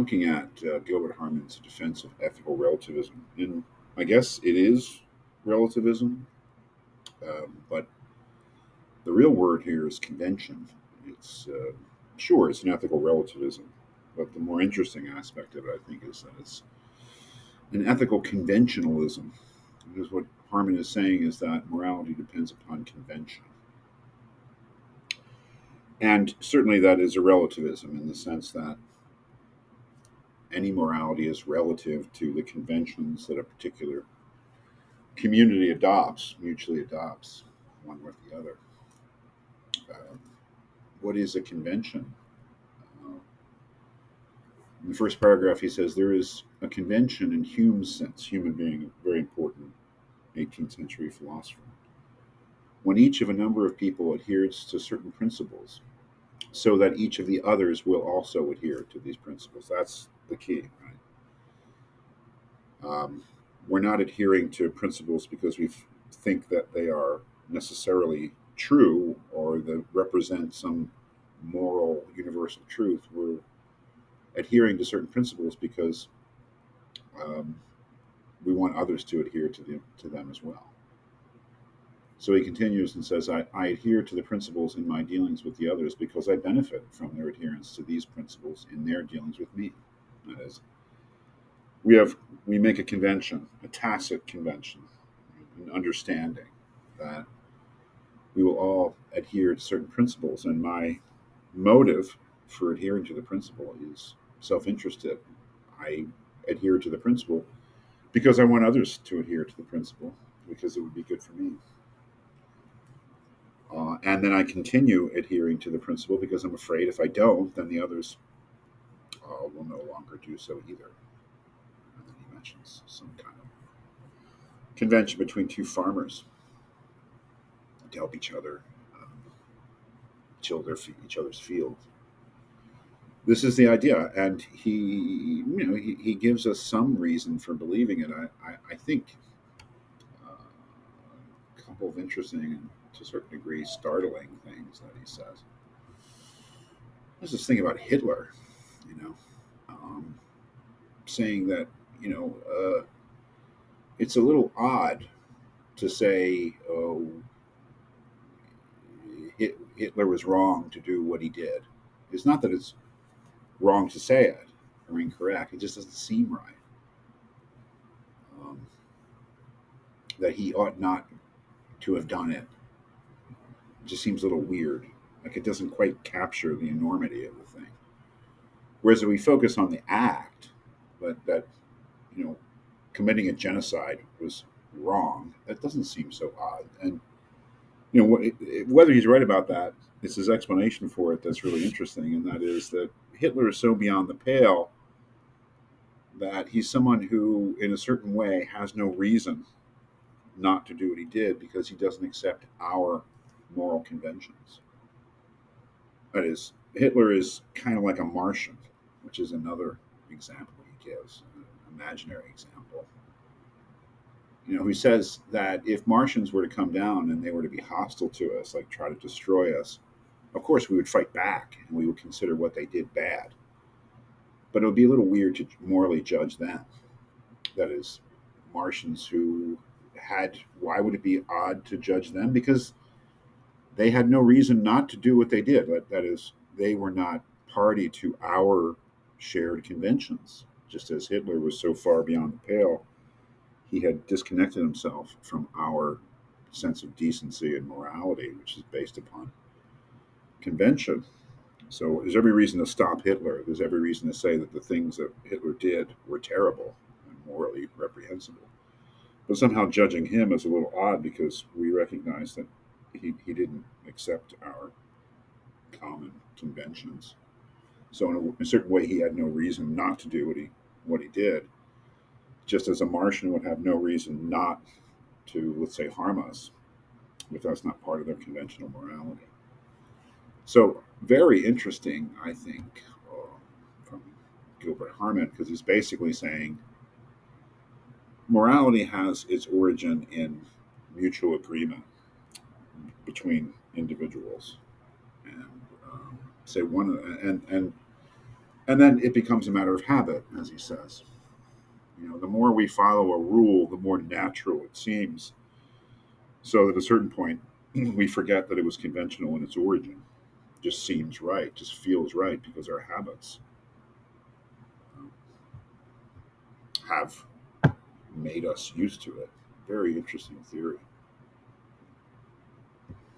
looking at Gilbert Harman's defense of ethical relativism. And I guess it is relativism, but the real word here is convention. It's sure it's an ethical relativism, but the more interesting aspect of it, I think, is that it's an ethical conventionalism. Because what Harman is saying is that morality depends upon convention. And certainly that is a relativism in the sense that any morality is relative to the conventions that a particular community adopts, mutually adopts, one with the other. Uh, what is a convention? Uh, in the first paragraph, he says there is a convention in Hume's sense, Hume being a very important 18th century philosopher, when each of a number of people adheres to certain principles, so that each of the others will also adhere to these principles. That's the key, right? We're not adhering to principles because we think that they are necessarily true or that represent some moral universal truth. We're adhering to certain principles because um, we want others to adhere to them as well. So he continues and says, I adhere to the principles in my dealings with the others because I benefit from their adherence to these principles in their dealings with me. That is, we make a convention, a tacit convention, an understanding that we will all adhere to certain principles, and my motive for adhering to the principle is self-interested. I adhere to the principle because I want others to adhere to the principle because it would be good for me. And then I continue adhering to the principle because I'm afraid if I don't, then the others will no longer do so either. And then he mentions some kind of convention between two farmers to help each other till each other's fields. This is the idea, and he gives us some reason for believing it. I think a couple of interesting and to a certain degree startling things that he says. There's this thing about Hitler, you know, um, saying that you know it's a little odd to say, oh, Hitler was wrong to do what he did. It's not that it's wrong to say it or incorrect. It just doesn't seem right. Um, that he ought not to have done it. It just seems a little weird. Like it doesn't quite capture the enormity of the thing. Whereas if we focus on the act, that you know, committing a genocide was wrong, that doesn't seem so odd. And you know, whether he's right about that, it's his explanation for it that's really interesting, and that is that Hitler is so beyond the pale that he's someone who, in a certain way, has no reason not to do what he did because he doesn't accept our moral conventions. That is, Hitler is kind of like a Martian, which is another example he gives, an imaginary example. You know, he says that if Martians were to come down and they were to be hostile to us, like try to destroy us, of course we would fight back and we would consider what they did bad. But it would be a little weird to morally judge them. That is, Martians who had, why would it be odd to judge them? Because they had no reason not to do what they did. That is, they were not party to our shared conventions. Just as Hitler was so far beyond the pale, he had disconnected himself from our sense of decency and morality, which is based upon convention. So there's every reason to stop Hitler. There's every reason to say that the things that Hitler did were terrible and morally reprehensible. But somehow judging him is a little odd because we recognize that he didn't accept our common conventions. So in a certain way, he had no reason not to do what he did. Just as a Martian would have no reason not to, let's say, harm us, if that's not part of their conventional morality. So very interesting, I think, from Gilbert Harman, because he's basically saying morality has its origin in mutual agreement between individuals, and say one and And then it becomes a matter of habit, as he says. The more we follow a rule, the more natural it seems. So at a certain point, we forget that it was conventional in its origin. Just seems right, just feels right because our habits have made us used to it. Very interesting theory.